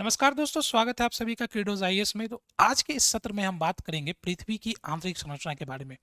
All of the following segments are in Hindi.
नमस्कार दोस्तों, स्वागत है आप सभी का क्रीडोज आईएएस में। तो आज के इस सत्र में हम बात करेंगे पृथ्वी की आंतरिक संरचना के बारे में।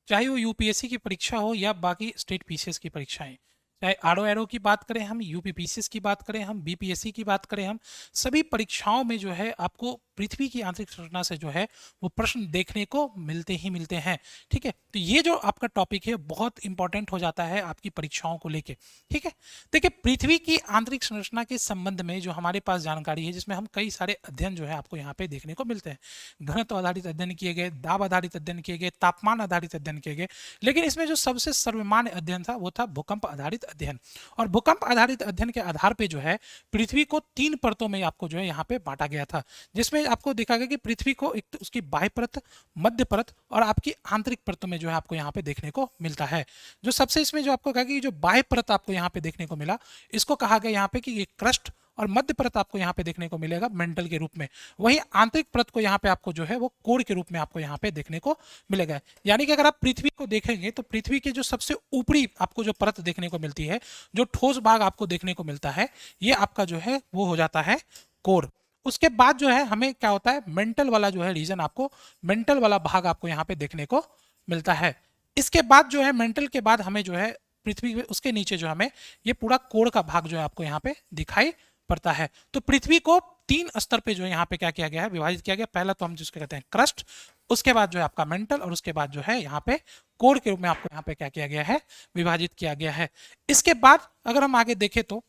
चाहे वो यूपीएससी की परीक्षा हो या बाकी स्टेट पीसीएस की परीक्षाएं, चाहे आरओ एरो की बात करें हम, यूपीपीसीएस की बात करें हम, बीपीएससी की बात करें हम, सभी परीक्षाओं में जो है आपको पृथ्वी की आंतरिक संरचना से जो है वो प्रश्न देखने को मिलते ही मिलते हैं। ठीक है, तो ये जो आपका टॉपिक है बहुत इंपॉर्टेंट हो जाता है आपकी परीक्षाओं को लेके। ठीक है, देखिए पृथ्वी की आंतरिक संरचना के संबंध में जो हमारे पास जानकारी है, जिसमें हम कई सारे अध्ययन जो है आपको यहाँ पे देखने को मिलते हैं। घनत्व आधारित अध्ययन किए गए, दाब आधारित अध्ययन किए गए, तापमान आधारित अध्ययन किए गए, लेकिन इसमें जो सबसे सर्वमान्य अध्ययन था वो था भूकंप आधारित अध्ययन। और भूकंप आधारित अध्ययन के आधार पे जो है पृथ्वी को 3 परतों में आपको जो है यहाँ पे बांटा गया था, जिसमें आपको देखा गया कि पृथ्वी को एक तो उसकी बाह्य परत, मध्य परत और आपकी आंतरिक परतों में जो है आपको यहाँ पे देखने को मिलता है। जो सबसे इसमें जो आपको कहा कि जो बाह्य परत आपको यहाँ पे देखने को मिला, इसको कहा गया यहाँ पे कि ये क्रस्ट, और मध्य परत आपको यहाँ पे देखने को मिलेगा मेंटल के रूप में। वहीं आंतरिक परत को यहाँ पे आपको जो है वो कोर के रूप में आपको यहाँ पे देखने को मिलेगा। यानी कि अगर आप पृथ्वी को देखेंगे तो पृथ्वी के जो सबसे ऊपरी आपको जो परत देखने को मिलती है, जो ठोस भाग आपको देखने को मिलता है, ये आपका जो है वो हो जाता है कोर। उसके बाद जो है हमें क्या होता है, मेंटल वाला जो है रीजन, आपको मेंटल वाला भाग आपको यहाँ पे देखने को मिलता है। इसके बाद जो है मेंटल के बाद हमें जो है पृथ्वी, उसके नीचे जो हमें ये पूरा कोर का भाग जो है आपको यहाँ पे दिखाई पड़ता है। तो पृथ्वी को 3 स्तर पे जो है यहाँ पे क्या किया गया है, विभाजित किया गया। पहला तो हम जिसको कहते हैं क्रस्ट, उसके बाद जो है आपका मेंटल, और उसके बाद जो है यहाँ पे कोर के रूप में आपको यहाँ पे क्या किया गया है, विभाजित किया गया है। इसके बाद अगर हम आगे देखें तो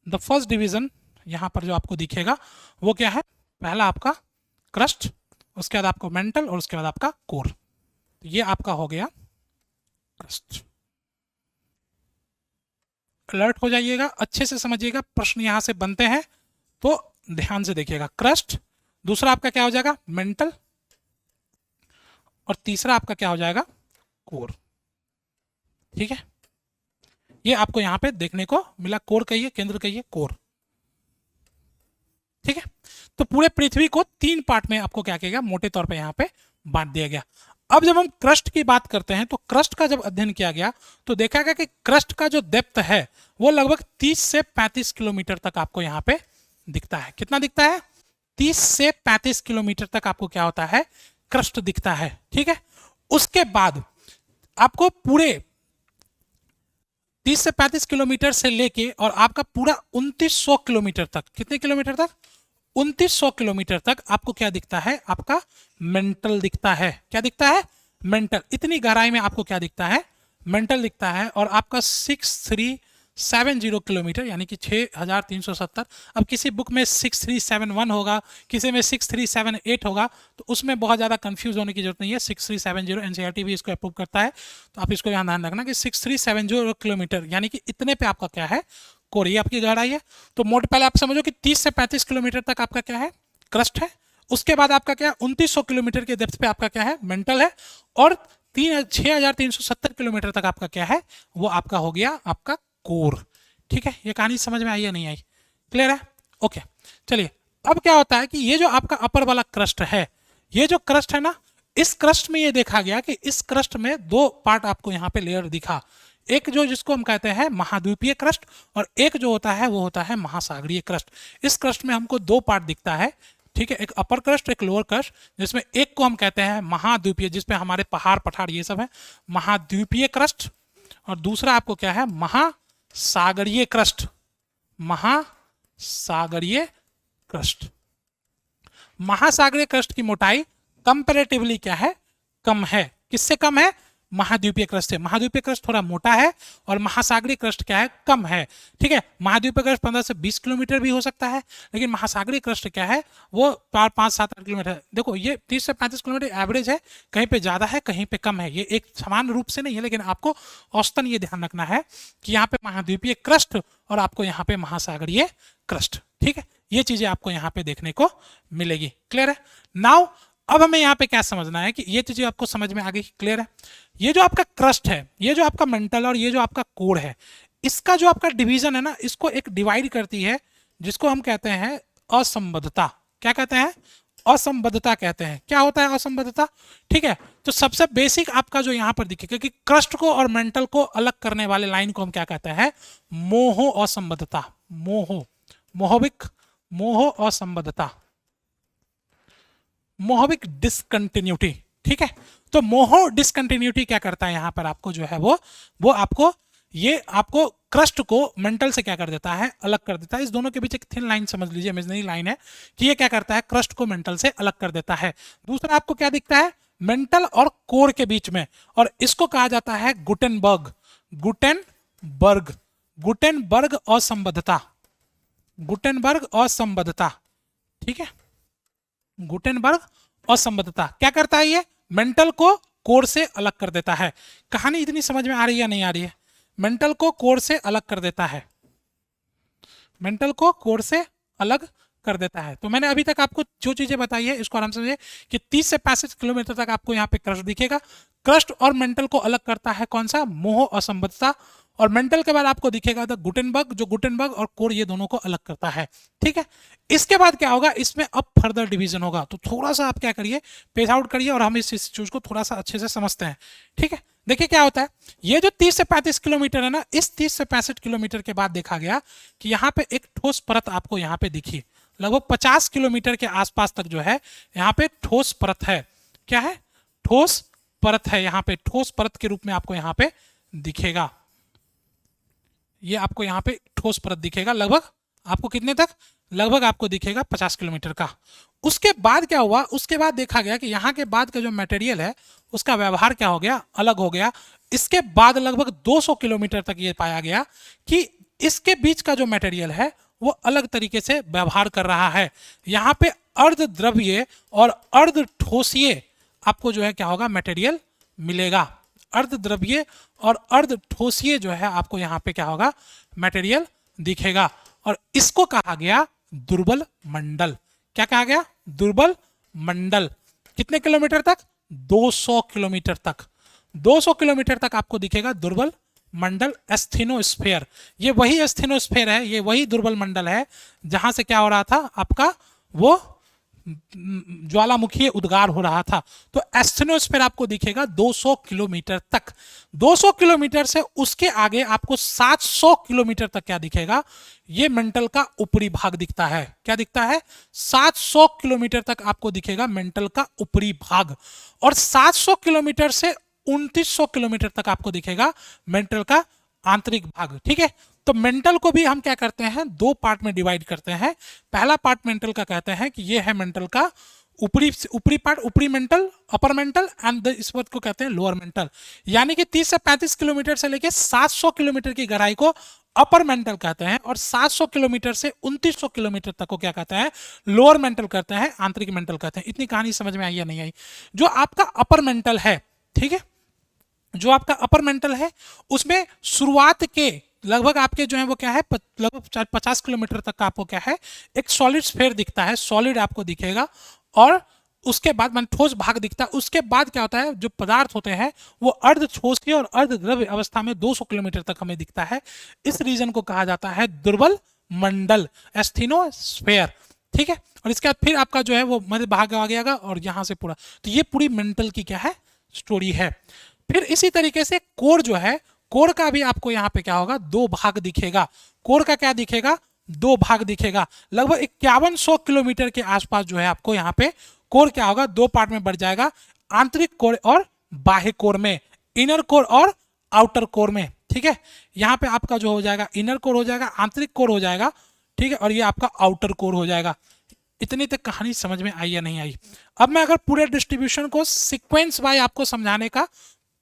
द फर्स्ट डिवीजन यहाँ पर जो आपको दिखेगा वो क्या है, पहला आपका क्रस्ट, उसके बाद आपको मेंटल, और उसके बाद आपका कोर। तो ये आपका हो गया क्रस्ट। अलर्ट हो जाइएगा, अच्छे से समझिएगा, प्रश्न यहां से बनते हैं तो ध्यान से देखिएगा। क्रस्ट, दूसरा आपका क्या हो जाएगा, मेंटल, और तीसरा आपका क्या हो जाएगा, कोर। ठीक है, ये आपको यहां पे देखने को मिला। कोर कहिए, केंद्र कहिए, कोर। ठीक है, तो पूरे पृथ्वी को 3 पार्ट में आपको क्या किया गया, मोटे तौर पे यहां पे बांट दिया गया। अब जब हम क्रस्ट की बात करते हैं तो क्रस्ट का जब अध्ययन किया गया तो देखा गया कि क्रस्ट का जो डेप्थ है वो लगभग 30 से 35 किलोमीटर तक आपको यहाँ पे दिखता है। कितना दिखता है, 30 से 35 किलोमीटर तक आपको क्या होता है, क्रस्ट दिखता है। ठीक है, उसके बाद आपको पूरे 30 से 35 किलोमीटर से लेके और आपका पूरा 2900 किलोमीटर तक, कितने किलोमीटर तक, 2900 किलोमीटर तक आपको क्या दिखता है, आपका मेंटल दिखता है। क्या दिखता है, मेंटल। इतनी गहराई में आपको क्या दिखता है, मेंटल दिखता है। और आपका 6370 किलोमीटर यानी कि 6370। अब किसी बुक में 6371 होगा, किसी में 6378 होगा, तो उसमें बहुत ज़्यादा कंफ्यूज होने की जरूरत नहीं है। 6370 एनसीईआरटी भी इसको अप्रूव करता है, तो आप इसको यहाँ ध्यान रखना कि 6370 किलोमीटर यानी कि इतने पे आपका क्या है, कोर। ये आपकी गहराई है। तो मोड पहले आप समझो कि 30 से 35 किलोमीटर तक आपका क्या है, क्रस्ट है। उसके बाद आपका क्या, 2900 किलोमीटर के डेप्थ पे आपका क्या है, मेंटल है। और 6370 किलोमीटर तक आपका क्या है, वो आपका हो गया आपका कोर। ठीक है, ये कहानी समझ में आई या नहीं आई, क्लियर है, ओके। चलिए, अब क्या होता है कि ये जो आपका अपर वाला क्रस्ट है, ये जो क्रस्ट है ना, इस क्रस्ट में ये देखा गया कि इस क्रस्ट में 2 पार्ट आपको यहाँ पे लेयर दिखा। एक जो जिसको हम कहते हैं महाद्वीपीय क्रस्ट, और एक जो होता है वो होता है महासागरीय क्रस्ट। इस क्रस्ट में हमको 2 पार्ट दिखता है। ठीक है, एक अपर क्रस्ट, एक लोअर क्रस्ट, जिसमें एक को हम कहते हैं महाद्वीपीय, जिसपे हमारे पहाड़ पठार ये सब है, महाद्वीपीय क्रस्ट। और दूसरा आपको क्या है, महासागरीय क्रस्ट, महासागरीय क्रस्ट। महासागरीय क्रस्ट की मोटाई कंपैरेटिवली क्या है, कम है। किससे कम है, महाद्वीपीय क्रस्ट से। महाद्वीपीय क्रस्ट थोड़ा मोटा है और महासागरीय क्रस्ट क्या है, कम है। ठीक है, महाद्वीपीय क्रस्ट 15 से 20 किलोमीटर भी हो सकता है, लेकिन महासागरीय क्रस्ट क्या है, वो 5, 7, 8 किलोमीटर। देखो ये 30 से 35 किलोमीटर एवरेज है, कहीं पे ज्यादा है, कहीं पे कम है। ये एक समान रूप से नहीं है, लेकिन आपको औसतन ये ध्यान रखना है कि यहाँ पे महाद्वीपीय क्रस्ट और आपको यहाँ पे महासागरीय क्रस्ट। ठीक है, ये चीजें आपको यहाँ पे देखने को मिलेगी। क्लियर है। नाउ अब हमें यहाँ पे क्या समझना है कि ये चीजें आपको समझ में आ गई, क्लियर है। ये जो आपका क्रस्ट है, ये जो आपका मेंटल और ये जो आपका कोर है, इसका जो आपका डिवीजन है ना, इसको एक डिवाइड करती है, जिसको हम कहते हैं असंबद्धता। क्या कहते हैं, असंबद्धता कहते हैं। क्या होता है असंबद्धता, ठीक है। तो सबसे बेसिक आपका जो यहाँ पर दिखेगा कि क्रस्ट को और मेंटल को अलग करने वाले लाइन को हम क्या कहते हैं, मोहो असंबद्धता। मोहो, मोह असंबद्धता, मोहविक डिसकंटिन्यूटी। ठीक है, तो मोह डिसकंटिन्यूटी क्या करता है यहाँ पर आपको जो है वो आपको ये आपको क्रस्ट को मेंटल से क्या कर देता है, अलग कर देता है। इस दोनों के बीच एक थिन लाइन समझ लीजिए, इमेजिनरी लाइन है कि ये क्या करता है, क्रस्ट को मेंटल से अलग कर देता है। दूसरा आपको क्या दिखता है, मेंटल और कोर के बीच में, और इसको कहा जाता है गुटेनबर्ग, गुटेनबर्ग, गुटेनबर्ग असंबद्धता, गुटेनबर्ग असंबद्धता। ठीक है, गुटेनबर्ग असंबद्धता क्या करता है, ये मेंटल को कोर से अलग कर देता है। कहानी इतनी समझ में आ रही है या नहीं आ रही है? मेंटल को कोर से अलग कर देता है, मेंटल को कोर से अलग कर देता है। तो मैंने अभी तक आपको जो चीजें बताई है इसको आराम से समझिए कि 30 से 65 किलोमीटर तक आपको यहाँ पे क्रस्ट दिखेगा। क्रस्ट और मेंटल को अलग करता है कौन सा, मोह असंबद्धता, और मेंटल के बाद आपको दिखेगा द गुटेनबर्ग, जो गुटेनबर्ग और कोर ये दोनों को अलग करता है। ठीक है, इसके बाद क्या होगा, इसमें अब फर्दर डिवीजन होगा। तो थोड़ा सा आप क्या करिए, पेज आउट करिए और हम इस चीज को थोड़ा सा अच्छे से समझते हैं। ठीक है, देखिए क्या होता है, ये जो 30 से 35 किलोमीटर है ना, इस 30 से 65 किलोमीटर के बाद देखा गया कि यहाँ पे एक ठोस परत आपको यहाँ पे दिखी, लगभग 50 किलोमीटर के आसपास तक जो है यहाँ पे ठोस परत है। क्या है, ठोस परत है, यहाँ पे ठोस परत के रूप में आपको यहाँ पे दिखेगा। ये आपको यहाँ पे ठोस परत दिखेगा, लगभग आपको कितने तक, लगभग आपको दिखेगा 50 किलोमीटर का। उसके बाद क्या हुआ, उसके बाद देखा गया कि यहाँ के बाद का जो मटेरियल है उसका व्यवहार क्या हो गया, अलग हो गया। इसके बाद लगभग 200 किलोमीटर तक ये पाया गया कि इसके बीच का जो मटेरियल है वो अलग तरीके से व्यवहार कर रहा है। यहाँ पे अर्ध द्रव्य और अर्ध ठोसीय आपको जो है क्या होगा, मटेरियल मिलेगा। अर्ध द्रव्य और अर्ध ठोसीय जो है आपको यहाँ पे क्या होगा, मटेरियल दिखेगा। और इसको कहा गया दुर्बल मंडल। क्या कहा गया, दुर्बल मंडल। कितने किलोमीटर तक, 200 किलोमीटर तक, 200 किलोमीटर तक आपको दिखेगा दुर्बल मंडल, एस्थेनोस्फेयर। ये वही एस्थेनोस्फेयर है, ये वही दुर्बल मंडल है जहां से क्या हो रहा था आपका, वो ज्वालामुखी उद्गार हो रहा था। तो एस्थेनोस्फेयर आपको दिखेगा 200 किलोमीटर तक। 200 किलोमीटर से उसके आगे आपको 700 किलोमीटर तक क्या दिखेगा, ये मेंटल का ऊपरी भाग दिखता है। क्या दिखता है, 700 किलोमीटर तक आपको दिखेगा मेंटल का ऊपरी भाग, और 700 किलोमीटर से 2900 किलोमीटर तक आपको दिखेगा मेंटल का आंतरिक भाग। ठीक है, तो मेंटल को भी हम क्या करते हैं, दो पार्ट में डिवाइड करते हैं। पहला पार्ट मेंटल का कहते हैं कि ये है मेंटल का ऊपरी पार्ट, ऊपरी मेंटल, अपर मेंटल, एंड इस वर्ड को कहते हैं लोअर मेंटल। यानी कि 30 से 35 किलोमीटर से लेकर 700 किलोमीटर की गहराई को अपर मेंटल कहते हैं, और 700 किलोमीटर से 2900 किलोमीटर तक को क्या कहते हैं, लोअर मेंटल कहते हैं, आंतरिक मेंटल कहते हैं। इतनी कहानी समझ में आई या नहीं आई? जो आपका अपर मेंटल है, ठीक है, जो आपका अपर मेंटल है उसमें शुरुआत के लगभग आपके जो है वो क्या है, लगभग 50 किलोमीटर तक का आपको क्या है, एक सॉलिड स्फीयर दिखता है, सॉलिड आपको दिखेगा। और उसके बाद मान ठोस भाग दिखता है। उसके बाद क्या होता है, जो पदार्थ होते हैं वो अर्ध ठोस और अर्ध द्रव्य अवस्था में 200 किलोमीटर तक हमें दिखता है। इस रीजन को कहा जाता है दुर्बल मंडल, एस्थेनोस्फेयर। ठीक है, और इसके बाद फिर आपका जो है वो मध्य भाग आ गया और यहां से पूरा, तो ये पूरी मेंटल की क्या है, स्टोरी है। फिर इसी तरीके से कोर जो है, कोर का भी आपको यहाँ पे क्या होगा, दो भाग दिखेगा। कोर का क्या दिखेगा, दो भाग दिखेगा। लगभग 5100 किलोमीटर के आसपास जो है आपको यहाँ पे कोर क्या होगा, दो पार्ट में बढ़ जाएगा, आंतरिक कोर और बाह्य कोर में, इनर कोर और आउटर कोर में। ठीक है, यहाँ पे आपका जो हो जाएगा इनर कोर हो जाएगा, आंतरिक कोर हो जाएगा। ठीक है, और ये आपका आउटर कोर हो जाएगा। इतनी तक कहानी समझ में आई या नहीं आई? अब मैं अगर पूरे डिस्ट्रीब्यूशन को सीक्वेंस वाइज आपको समझाने का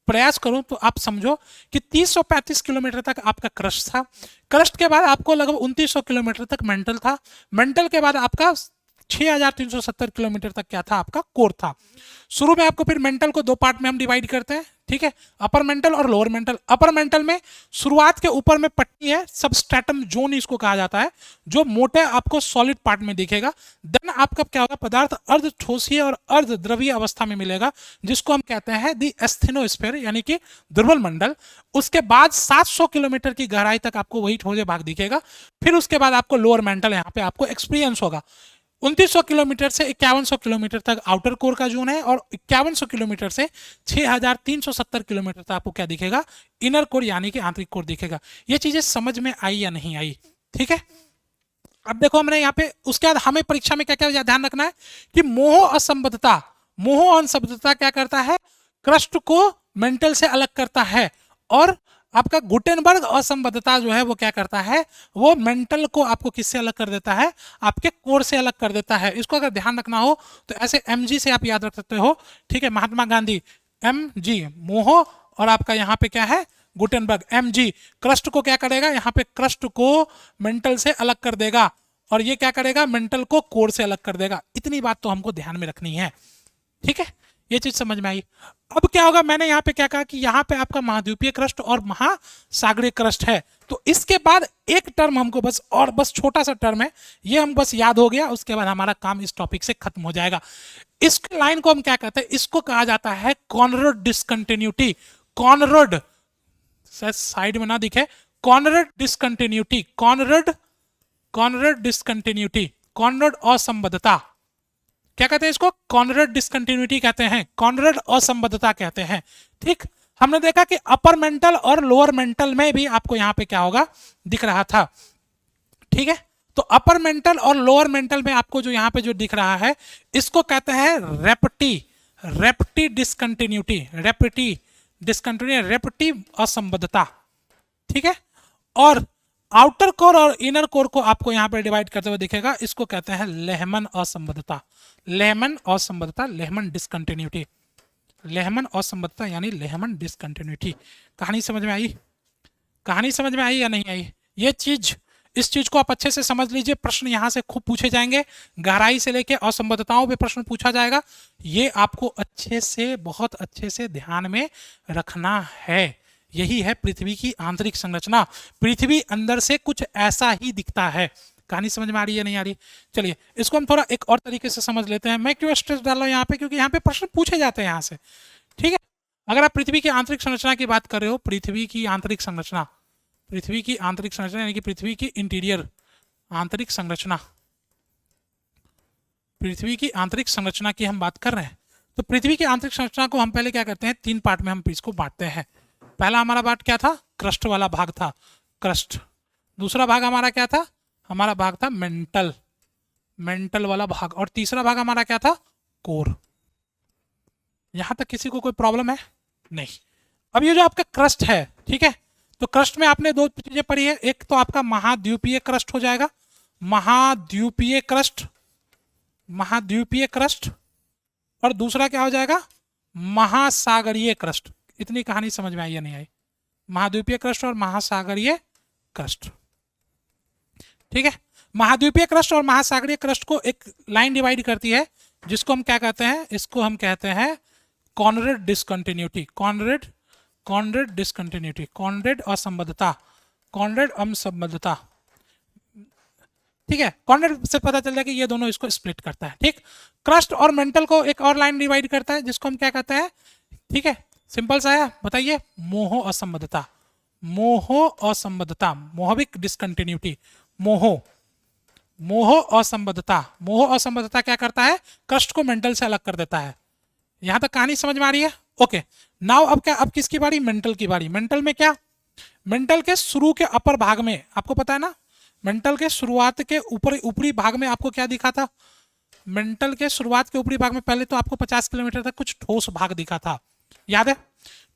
प्रयास करूं तो आप समझो कि 335 किलोमीटर तक आपका क्रस्ट था। क्रस्ट के बाद आपको लगभग 2900 किलोमीटर तक मेंटल था। मेंटल के बाद आपका 6370 किलोमीटर तक क्या था, आपका कोर था। शुरू में आपको फिर मेंटल को दो पार्ट में हम डिवाइड करते हैं। ठीक है, अपर मेंटल और लोअर मेंटल। अपर मेंटल में शुरुआत के ऊपर में पट्टी है, सबस्ट्रेटम जोन इसको कहा जाता है, जो मोटे आपको सॉलिड पार्ट में दिखेगा। देन आपका क्या होगा, पदार्थ अर्ध ठोसीय और अर्ध द्रवीय अवस्था में मिलेगा, जिसको हम कहते हैं दी एस्थेनोस्फीयर, यानी कि दुर्बल मंडल। उसके बाद 700 किलोमीटर की गहराई तक आपको वही ठोसे भाग दिखेगा। फिर उसके बाद आपको लोअर मेंटल यहाँ पे आपको एक्सपीरियंस होगा। 2900 किलोमीटर से 5100 किलोमीटर तक आउटर कोर का जोन है, और 5100 किलोमीटर से 6370 किलोमीटर तक आपको क्या दिखेगा, इनर कोर यानी कि आंतरिक कोर दिखेगा। ये चीजें समझ में आई या नहीं आई? ठीक है, अब देखो हमने यहाँ पे उसके बाद हमें परीक्षा में क्या क्या ध्यान रखना है कि मोह असंबद्धता क्या करता है, क्रस्ट को मेंटल से अलग करता है, और आपका गुटेनबर्ग असंबद्धता जो है वो क्या करता है, वो मेंटल को आपको किससे अलग कर देता है, आपके कोर से अलग कर देता है। इसको अगर ध्यान रखना हो तो ऐसे एमजी से आप याद रख सकते हो, ठीक है, महात्मा गांधी, एमजी मोह, और आपका यहाँ पे क्या है गुटेनबर्ग, एमजी क्रस्ट को क्या करेगा, यहाँ पे क्रस्ट को मेंटल से अलग कर देगा, और ये क्या करेगा, मेंटल को कोर से अलग कर देगा। इतनी बात तो हमको ध्यान में रखनी है, ठीक है, ये चीज समझ में आई। अब क्या होगा, मैंने यहाँ पे क्या कहा कि यहाँ पे आपका महाद्वीपीय क्रस्ट और महासागरीय क्रस्ट है, तो इसके बाद एक टर्म हमको बस छोटा सा टर्म है, ये हम बस याद हो गया, उसके बाद हमारा काम इस टॉपिक से खत्म हो जाएगा। इस लाइन को हम क्या कहते हैं, इसको कहा जाता है कॉनरड डिसकंटिन्यूटी। कॉनरड साइड में ना दिखे, कॉनरड डिसकंटिन्यूटी, कॉनरड डिसकंटिन्यूटी, कॉनरड असंबद्धता, क्या कहते हैं इसको, कॉनरड डिसकंटिन्यूटी कहते हैं, कॉनरड असंबद्धता कहते हैं। ठीक, हमने देखा कि अपर मेंटल और लोअर मेंटल में भी आपको यहाँ पे क्या होगा दिख रहा था, ठीक है। तो अपर मेंटल और लोअर मेंटल में आपको जो यहाँ पे जो दिख रहा है, इसको कहते हैं रेप्टी डिसकंटिन्यूटी, रेप्टी असंबद्धता, ठीक है। और आउटर कोर और इनर कोर को आपको यहाँ पे डिवाइड करते हुए दिखेगा, इसको कहते हैं लेहमन असंबद्धता, लेहमन डिसकंटिन्यूटी, लेहमन असंबद्धता यानी लेहमन डिसकंटिन्यूटी। कहानी समझ में आई, कहानी समझ में आई या नहीं आई, ये चीज, इस चीज को आप अच्छे से समझ लीजिए, प्रश्न यहाँ से खूब पूछे जाएंगे, गहराई से लेके असंबद्धताओं पे प्रश्न पूछा जाएगा, ये आपको अच्छे से, बहुत अच्छे से ध्यान में रखना है। यही है पृथ्वी की आंतरिक संरचना, पृथ्वी अंदर से कुछ ऐसा ही दिखता है। कहानी समझ में आ रही है नहीं आ रही, चलिए इसको हम थोड़ा एक और तरीके से समझ लेते हैं। मैं क्यों स्ट्रेस डाल रहा हूँ यहाँ पे, क्योंकि यहाँ पे प्रश्न पूछे जाते हैं यहाँ से, ठीक है। अगर आप पृथ्वी की आंतरिक संरचना की बात कर रहे हो, पृथ्वी की आंतरिक संरचना यानी कि पृथ्वी की इंटीरियर आंतरिक संरचना, पृथ्वी की आंतरिक संरचना की हम बात कर रहे हैं, तो पृथ्वी की आंतरिक संरचना को हम पहले क्या करते हैं, 3 पार्ट में हम इसको बांटते हैं। पहला हमारा पार्ट क्या था, क्रस्ट वाला भाग था, क्रस्ट। दूसरा भाग हमारा क्या था, हमारा भाग था मेंटल वाला भाग, और तीसरा भाग हमारा क्या था, कोर। यहां तक किसी को कोई प्रॉब्लम है नहीं। अब ये जो आपका क्रस्ट है, ठीक है, तो क्रस्ट में आपने 2 चीजें पढ़ी है, एक तो आपका महाद्वीपीय क्रस्ट हो जाएगा, महाद्वीपीय क्रस्ट, और दूसरा क्या हो जाएगा, महासागरीय क्रस्ट। इतनी कहानी समझ में आई या नहीं आई, महाद्वीपीय क्रस्ट और महासागरीय क्रस्ट, ठीक है। महाद्वीपीय क्रस्ट और महासागरीय क्रस्ट को एक लाइन डिवाइड करती है, जिसको हम क्या कहते हैं, इसको हम कहते हैं कॉनरड डिसकंटिन्यूटी, कॉनरड डिसकंटिन्यूटी, कॉनरड असंबद्धता, ठीक है। कॉनरड से पता चल जाए कि ये दोनों इसको स्प्लिट करता है, ठीक। क्रस्ट और मेंटल को एक और लाइन डिवाइड करता है, जिसको हम क्या कहते हैं, ठीक है, सिंपल सा है, बताइए, मोह असंबद्धता, मोहविक डिसकंटिन्यूटी, मोह असंबद्धता क्या करता है, क्रस्ट को मेंटल से अलग कर देता है। यहां तक कहानी समझ में आ रही है, ओके। नाउ अब क्या, अब किसकी बारी, मेंटल की बारी। मेंटल में क्या, मेंटल के शुरू के अपर भाग में आपको पता है ना, मेंटल के शुरुआत के ऊपरी भाग में आपको क्या दिखा था, मेंटल के शुरुआत के ऊपरी भाग में पहले तो आपको 50 किलोमीटर तक कुछ ठोस भाग दिखा था, याद है,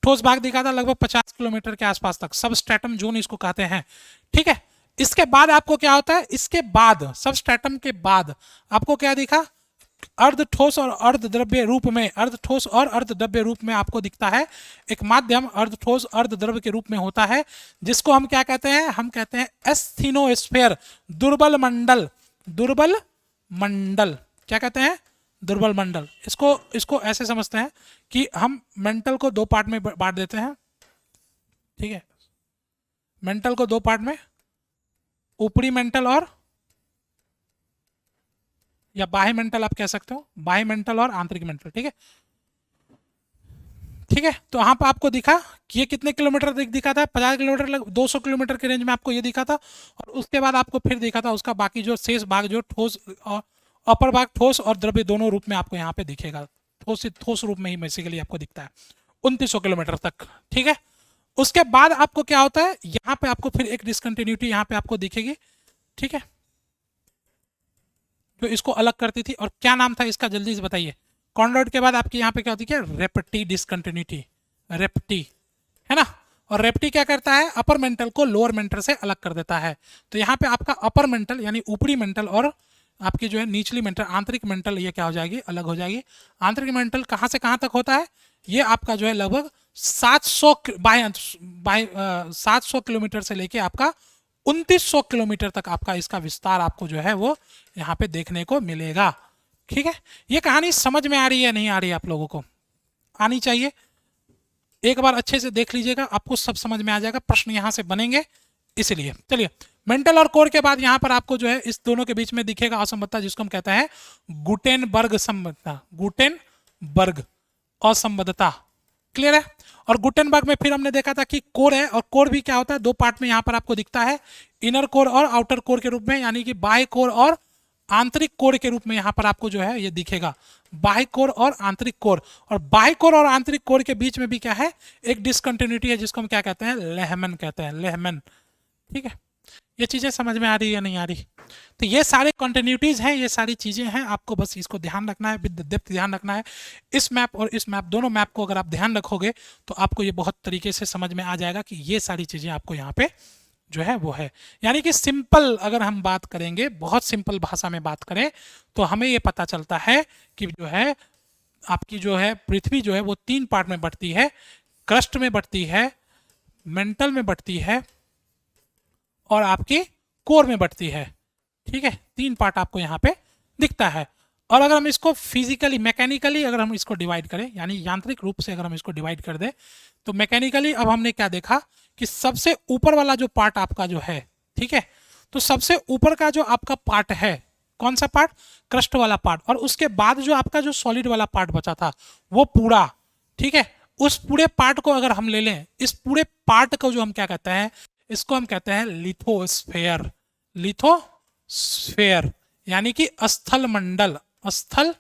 ठोस भाग दिखा था लगभग 50 किलोमीटर के आसपास तक, सबस्ट्रेटम जोन इसको कहते हैं, ठीक है। इसके बाद आपको क्या होता है, इसके बाद सबस्ट्रेटम के बाद आपको क्या दिखा, अर्ध ठोस और अर्ध द्रव्य रूप में, आपको दिखता है एक माध्यम, अर्ध ठोस अर्ध द्रव्य के रूप में होता है, जिसको हम क्या कहते हैं, हम कहते हैं एस्थीनोस्फीयर, दुर्बल मंडल, क्या कहते हैं, दुर्बल मंडल। इसको ऐसे समझते हैं कि हम मेंटल को 2 पार्ट में बांट देते हैं, ठीक है, मेंटल को 2 पार्ट में, ऊपरी मेंटल और, या बाह्य मेंटल आप कह सकते हो, बाह्य मेंटल और आंतरिक मेंटल, ठीक है, ठीक है। तो यहाँ पर आपको दिखा कि ये कितने किलोमीटर दिखा था, 50 किलोमीटर, 200 किलोमीटर के रेंज में आपको ये दिखा था, और उसके बाद आपको फिर दिखा था उसका बाकी जो शेष भाग, जो ठोस और अपर भाग, ठोस और द्रव्य दोनों रूप में आपको यहाँ पे दिखेगा, ठोस रूप में ही बेसिकली आपको दिखता है 2900 किलोमीटर तक, ठीक है। उसके बाद आपको क्या होता है, यहाँ पे आपको फिर एक डिसकंटिन्यूटी यहाँ पे आपको दिखेगी, ठीक है, जो इसको अलग करती थी, और क्या नाम था इसका, जल्दी से बताइए। कॉन्ड्रॉइड के बाद आपके यहाँ पे क्या होती है, रेप्टी डिसकंटिन्यूटी, रेप्टी, है ना। और रेप्टी क्या करता है, अपर मेंटल को लोअर मेंटल से अलग कर देता है। तो यहाँ पे आपका अपर मेंटल यानी ऊपरी मेंटल और आपकी जो है निचली मेंटल, आंतरिक मेंटल, ये क्या हो जाएगी, अलग हो जाएगी। आंतरिक मेंटल कहाँ से कहाँ तक होता है, ये आपका जो है लगभग 700 किलोमीटर से लेके आपका 2900 किलोमीटर तक आपका इसका विस्तार आपको जो है वो यहाँ पे देखने को मिलेगा। ठीक है, ये कहानी समझ में आ रही है, नहीं आ रही है आप लोगों को, आनी चाहिए। एक बार अच्छे से देख लीजिएगा, आपको सब समझ में आ जाएगा, प्रश्न यहाँ से बनेंगे इसलिए। चलिए, मेंटल और कोर के बाद यहाँ पर आपको जो है इस दोनों के बीच में दिखेगा असंबद्धता, जिसको हम कहते हैं गुटेनबर्ग संबद्धता, गुटेनबर्ग असंबद्धता। क्लियर है। और गुटेनबर्ग में फिर हमने देखा था कि कोर है, और कोर भी क्या होता है, दो पार्ट में यहाँ पर आपको दिखता है, इनर कोर और आउटर कोर के रूप में, यानी कि बाह्य कोर और आंतरिक कोर के रूप में यहाँ पर आपको जो है ये दिखेगा, बाह्य कोर और आंतरिक कोर। और बाह्य कोर और आंतरिक कोर के बीच में भी क्या है, एक डिसकंटिन्यूटी है, जिसको हम क्या कहते हैं, लेहमन कहते हैं, लेहमन। ठीक है, ये चीजें समझ में आ रही है या नहीं आ रही। तो ये सारे कंटिन्यूटीज हैं, ये सारी चीजें हैं, आपको बस इसको ध्यान रखना है, विद डेप्थ ध्यान रखना है। इस मैप और इस मैप, दोनों मैप को अगर आप ध्यान रखोगे तो आपको ये बहुत तरीके से समझ में आ जाएगा कि ये सारी चीजें आपको यहाँ पे जो है वो है। यानी कि सिंपल अगर हम बात करेंगे, बहुत सिंपल भाषा में बात करें, तो हमें ये पता चलता है कि जो है आपकी जो है पृथ्वी जो है वो 3 पार्ट में बढ़ती है, क्रस्ट में बढ़ती है, मेंटल में बढ़ती है, और आपकी कोर में बढ़ती है। ठीक है, 3 पार्ट आपको यहाँ पे दिखता है। और अगर हम इसको फिजिकली, मैकेनिकली अगर हम इसको डिवाइड करें, यानी यांत्रिक रूप से अगर हम इसको डिवाइड कर दें, तो मैकेनिकली अब हमने क्या देखा कि सबसे ऊपर वाला जो पार्ट आपका जो है, ठीक है, तो सबसे ऊपर का जो आपका पार्ट है, कौन सा पार्ट, क्रस्ट वाला पार्ट, और उसके बाद जो आपका जो सॉलिड वाला पार्ट बचा था वो पूरा, ठीक है, उस पूरे पार्ट को अगर हम ले लें, इस पूरे पार्ट को जो हम क्या कहते हैं, इसको हम कहते हैं लिथोस्फेयर, लिथोस्फेयर, यानी कि स्थल मंडल, स्थल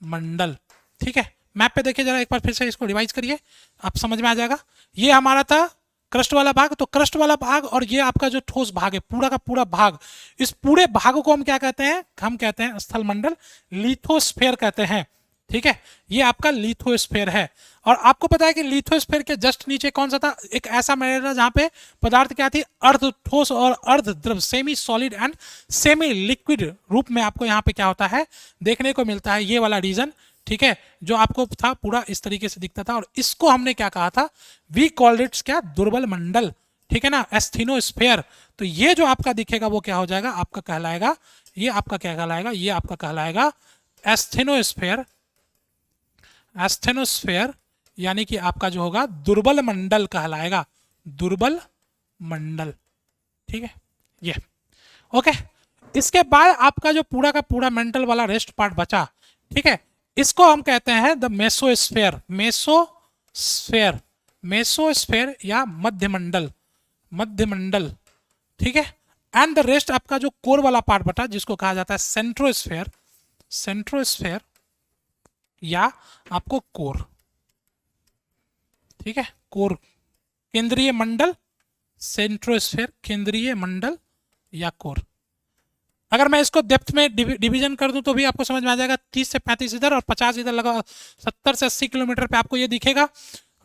मंडल। ठीक है, मैप पे देखिए जरा एक बार फिर से, इसको रिवाइज करिए, आप समझ में आ जाएगा। ये हमारा था क्रस्ट वाला भाग, तो क्रस्ट वाला भाग और ये आपका जो ठोस भाग है, पूरा का पूरा भाग, इस पूरे भाग को हम क्या कहते हैं, हम कहते हैं स्थल मंडल, लिथोस्फेयर कहते हैं। ठीक है, ये आपका लिथोस्फेयर है। और आपको पता है कि लिथोस्फेयर के जस्ट नीचे कौन सा था, एक ऐसा मटेरियल जहां पे पदार्थ क्या थी, अर्ध ठोस और अर्ध द्रव, semi solid and semi liquid रूप में आपको यहाँ पे क्या होता है, देखने को मिलता है, ये वाला रीजन। ठीक है, जो आपको था पूरा इस तरीके से दिखता था, और इसको हमने क्या कहा था, वी कॉल्ड इट्स क्या, दुर्बल मंडल। ठीक है ना, एस्थेनोस्फेयर। तो ये जो आपका दिखेगा वो क्या हो जाएगा, आपका कहलाएगा, ये आपका क्या कहलाएगा, ये आपका कहलाएगा एस्थेनोस्फेयर, एस्थेनोस्फेयर, यानी कि आपका जो होगा दुर्बल मंडल कहलाएगा, दुर्बल मंडल। ठीक है, ये ओके। इसके बाद आपका जो पूरा का पूरा मेंटल वाला रेस्ट पार्ट बचा, ठीक है, इसको हम कहते हैं द मेसोस्फेयर, मेसोस्फेयर, मेसोस्फेयर या मध्यमंडल, मध्यमंडल। ठीक है, एंड द रेस्ट आपका जो कोर वाला पार्ट बचा, जिसको कहा जाता है सेंट्रोस्फेयर, सेंट्रोस्फेयर या आपको कोर। ठीक है, कोर, केंद्रीय मंडल, सेंट्रोस्फेयर, केंद्रीय मंडल या कोर। अगर मैं इसको डेप्थ में डिवीजन कर दूं तो भी आपको समझ में आ जाएगा, 30 से 35 इधर और 50 इधर, लगा 70 से 80 किलोमीटर पे आपको ये दिखेगा।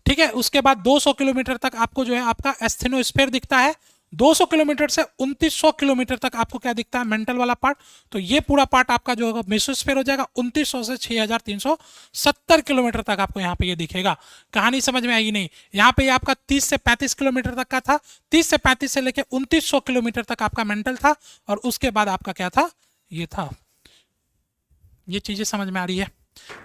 ठीक है, उसके बाद 200 किलोमीटर तक आपको जो है आपका एस्थेनोस्फेयर दिखता है, 200 किलोमीटर से 2900 किलोमीटर तक आपको क्या दिखता है, मेंटल वाला पार्ट। तो ये पूरा पार्ट आपका जो होगा मेसोस्फेयर हो जाएगा, 2900 से 6370 किलोमीटर तक आपको यहाँ पे ये दिखेगा। कहानी समझ में आएगी नहीं, यहाँ पे ये आपका 30 से 35 किलोमीटर तक का था, 30 से 35 से लेकर 2900 किलोमीटर तक आपका मेंटल था, और उसके बाद आपका क्या था, ये था। ये चीजें समझ में आ रही है।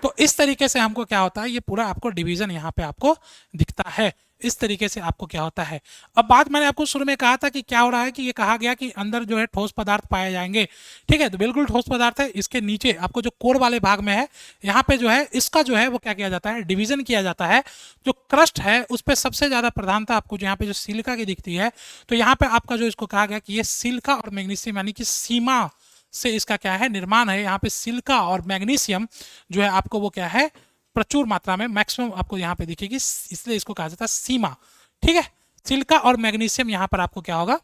तो इस तरीके से हमको क्या होता है, ये पूरा आपको डिवीजन यहाँ पे आपको दिखता है, इस तरीके से आपको क्या होता है। अब बात मैंने आपको शुरू में कहा था कि क्या हो रहा है, कि ये कहा गया कि अंदर जो है ठोस पदार्थ पाए जाएंगे। ठीक है, तो बिल्कुल ठोस पदार्थ है। इसके नीचे आपको जो कोर वाले भाग में है, यहाँ पे जो है इसका जो है वो क्या किया जाता है, डिवीजन किया जाता है। जो क्रस्ट है उस पर सबसे ज्यादा प्रधानता आपको जो यहाँ पे जो सिलिका की दिखती है, तो यहाँ पे आपका जो इसको कहा गया कि ये सिलिका और मैग्नीशियम यानी कि सीमा से इसका क्या है, निर्माण है। यहाँ पे सिलिका और मैग्नीशियम जो है आपको वो क्या है, प्रचुर मात्रा में, मैक्सिमम आपको यहाँ पे दिखेगी, इसलिए इसको कहा जाता है सीमा। ठीक है, सिलिका और मैग्नीशियम यहाँ पर आपको क्या होगा,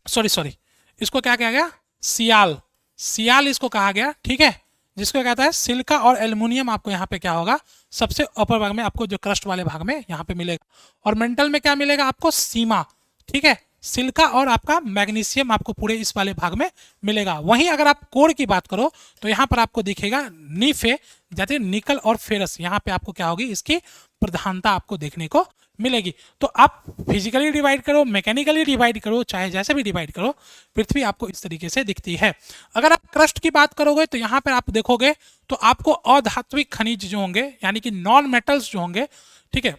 सॉरी इसको क्या कहा गया, सियाल, सियाल इसको कहा गया, ठीक है, जिसको कहता है सिलिका और एल्युमिनियम आपको यहाँ पे क्या होगा, सबसे ऊपर भाग में आपको जो क्रस्ट वाले भाग में यहाँ पे मिलेगा। और मेंटल में क्या मिलेगा आपको, सीमा, ठीक है, सिलिका और आपका मैग्नीशियम आपको पूरे इस वाले भाग में मिलेगा। वहीं अगर आप कोर की बात करो तो यहाँ पर आपको दिखेगा नीफे, जैसे निकल और फेरस, यहाँ पे आपको क्या होगी, इसकी प्रधानता आपको देखने को मिलेगी। तो आप फिजिकली डिवाइड करो, मैकेनिकली डिवाइड करो, चाहे जैसे भी डिवाइड करो, पृथ्वी आपको इस तरीके से दिखती है। अगर आप क्रस्ट की बात करोगे तो यहाँ पर आप देखोगे तो आपको अधात्विक खनिज जो होंगे, यानी कि नॉन मेटल्स जो होंगे, ठीक है,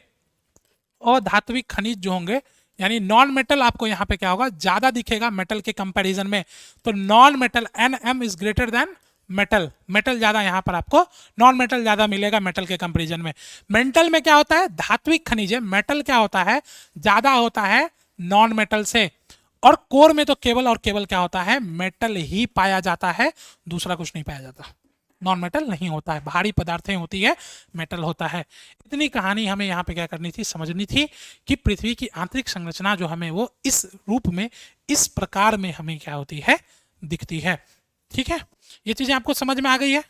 अधात्विक खनिज जो होंगे यानी नॉन मेटल आपको यहाँ पे क्या होगा, ज्यादा दिखेगा मेटल के कंपैरिजन में। तो non metal Nm is greater than metal, metal ज्यादा यहाँ पर आपको नॉन मेटल ज्यादा मिलेगा मेटल के कंपैरिजन में। मेंटल में क्या होता है, धात्विक खनिज है, मेटल क्या होता है, ज्यादा होता है नॉन मेटल से। और कोर में तो केवल और केवल क्या होता है, मेटल ही पाया जाता है, दूसरा कुछ नहीं पाया जाता, नॉन मेटल नहीं होता है, भारी पदार्थें होती है, मेटल होता है। इतनी कहानी हमें यहाँ पे क्या करनी थी, समझनी थी कि पृथ्वी की आंतरिक संरचना जो हमें वो इस रूप में, इस प्रकार में हमें क्या होती है, दिखती है। ठीक है, ये चीजें आपको समझ में आ गई है,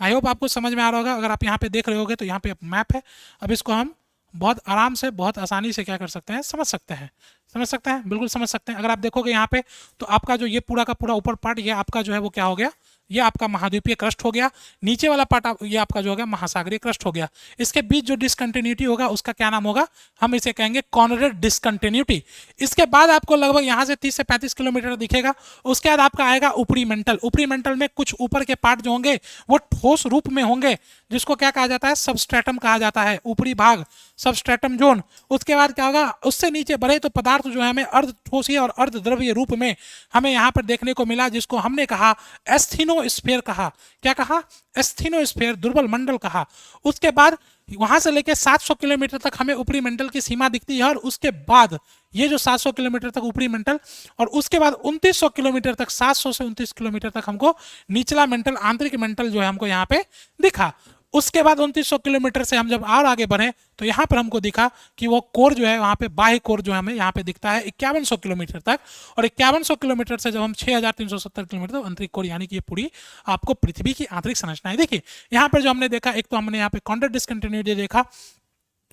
आई होप आपको समझ में आ रहा होगा। अगर आप यहाँ पे देख रहे होगे तो यहाँ पे मैप है, अब इसको हम बहुत आराम से, बहुत आसानी से क्या कर सकते हैं, समझ सकते हैं, समझ सकते हैं, बिल्कुल समझ सकते हैं। अगर आप देखोगे यहाँ पे तो आपका जो ये पूरा का पूरा ऊपर पार्ट, ये आपका जो है वो क्या हो गया, ये आपका महाद्वीपीय क्रस्ट हो गया। नीचे वाला पार्ट ये आपका जो हो गया महासागरीय क्रस्ट हो गया। इसके बीच जो डिसकंटिन्यूटी होगा उसका क्या नाम होगा, हम इसे कहेंगे कॉनरेड डिसकंटिन्यूटी। इसके बाद आपको लगभग यहाँ से 30 से 35 किलोमीटर दिखेगा। उसके बाद आपका आएगा ऊपरी मेंटल। ऊपरी मेंटल में कुछ ऊपर के पार्ट जो होंगे वो ठोस रूप में होंगे, जिसको क्या कहा जाता है, सबस्ट्रेटम कहा जाता है, ऊपरी भाग सबस्ट्रेटम जोन। उसके बाद क्या होगा, उससे नीचे बढ़े तो पदार्थ जो है हमें अर्ध ठोसीय और अर्ध द्रव्य रूप में हमें यहाँ पर देखने को मिला, जिसको हमने कहा एस्थीनोस्फीयर कहा। क्या कहा, एस्थीनोस्फीयर, दुर्बल मंडल कहा। उसके बाद वहां से लेकर 700 किलोमीटर तक हमें ऊपरी मंडल की सीमा दिखती है, और उसके बाद ये जो 700 किलोमीटर तक ऊपरी मंडल, और उसके बाद 2900 किलोमीटर तक, 700 से 29 किलोमीटर तक हमको निचला मंडल, आंतरिक मंडल जो है हमको यहाँ पे दिखा। उसके बाद 2900 किलोमीटर से हम जब और आगे बढ़े तो यहाँ पर हमको दिखा कि वो कोर जो है वहाँ पे, बाह्य कोर जो है हमें यहाँ पे दिखता है 5100 किलोमीटर तक। और 5100 किलोमीटर से जब हम 6370 किलोमीटर आंतरिक कोर, यानी कि ये पूरी आपको पृथ्वी की आंतरिक संरचना है। देखिए यहाँ पर जो हमने देखा, एक तो हमने यहाँ पे कॉन्ट्रैक्ट डिस्कंटिन्यूटी देखा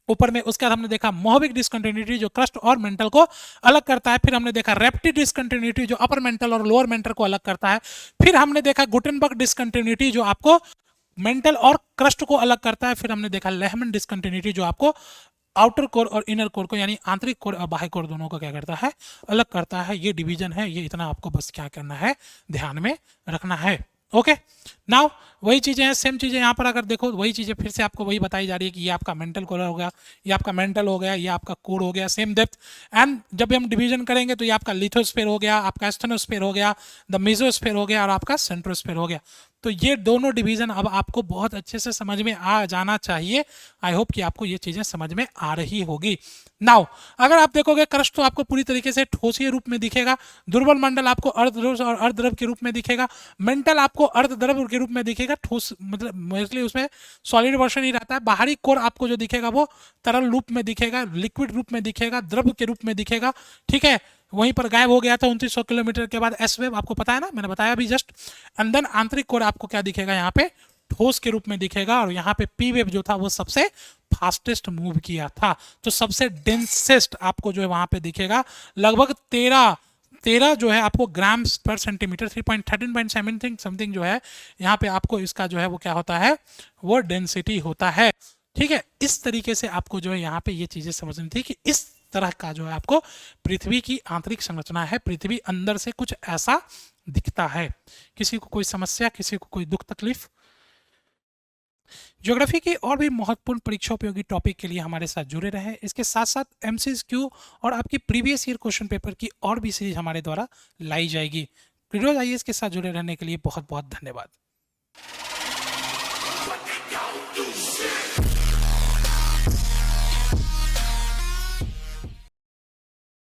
ऊपर में, उसके बाद हमने देखा मोहविक डिस्कंटिन्यूटी जो क्रस्ट और मेंटल को अलग करता है। फिर हमने देखा रेप्टी डिस्कंटिन्यूटी जो अपर मेंटल और लोअर मेंटल को अलग करता है। फिर हमने देखा गुटेनबर्ग डिस्कंटिन्यूटी जो आपको मेंटल और क्रस्ट को अलग करता है। फिर हमने देखा लेहमन डिस्कंटिन्यूटी जो आपको आउटर कोर और इनर कोर को, यानी आंतरिक कोर और बाह्य कोर दोनों को क्या करता है, अलग करता है। ये डिवीजन है, ये इतना आपको बस क्या करना है, ध्यान में रखना है। ओके, नाउ वही चीजें हैं, सेम चीजें यहाँ पर अगर देखो, वही चीजें फिर से आपको वही बताई जा रही है कि ये आपका मेंटल कोर हो गया, ये आपका मेंटल हो गया, ये आपका कोर हो गया, सेम डेप्थ। एंड जब हम डिवीजन करेंगे तो ये आपका लिथोस्फीयर हो गया, आपका एस्थेनोस्फीयर हो गया, द मेसोस्फीयर हो गया, और आपका सेंट्रोस्फीयर हो गया। तो ये दोनों डिवीजन अब आपको बहुत अच्छे से समझ में आ जाना चाहिए। आई होप कि आपको ये चीजें समझ में आ रही होगी। नाउ अगर आप देखोगे, क्रस्ट तो आपको पूरी तरीके से ठोसीय रूप में दिखेगा, दुर्बल मंडल आपको अर्धद्रव और अर्धद्रव के रूप में दिखेगा, मेंटल आपको अर्धद्रव के रूप में दिखेगा, ठोस मतलब मोस्टली उसमें सॉलिड वर्जन ही रहता है। बाहरी कोर आपको जो दिखेगा वो तरल रूप में दिखेगा, लिक्विड रूप में दिखेगा, द्रव के रूप में दिखेगा। ठीक है, वहीं पर गायब हो गया था 2900 किलोमीटर के बाद एस वेव, आपको पता है ना, मैंने बताया अभी जस्ट। एंड देन आंतरिक कोर आपको क्या दिखेगा, यहाँ पे ठोस के रूप में दिखेगा, और यहाँ पे पी वेव जो था वो सबसे फास्टेस्ट मूव किया था, तो सबसे डेंसेस्ट आपको जो है वहां पे दिखेगा। लगभग 13 जो है आपको ग्राम्स पर सेंटीमीटर, 3.13.7 समथिंग जो है यहाँ पे आपको इसका जो है वो क्या होता है, वो डेंसिटी होता है। ठीक है, इस तरीके से आपको जो है यहाँ पे ये चीजें समझनी थी कि इस तरह का जो है आपको पृथ्वी की आंतरिक संरचना है, पृथ्वी अंदर से कुछ ऐसा दिखता है। किसी को कोई समस्या, किसी को कोई दुख तकलीफ? ज्योग्राफी की और भी महत्वपूर्ण परीक्षा उपयोगी टॉपिक के लिए हमारे साथ जुड़े रहें। इसके साथ साथ एमसीक्यू और आपकी प्रीवियस ईयर क्वेश्चन पेपर की और भी सीरीज हमारे द्वारा लाई जाएगी। प्रिरोज आईएएस के साथ जुड़े रहने के लिए बहुत बहुत धन्यवाद।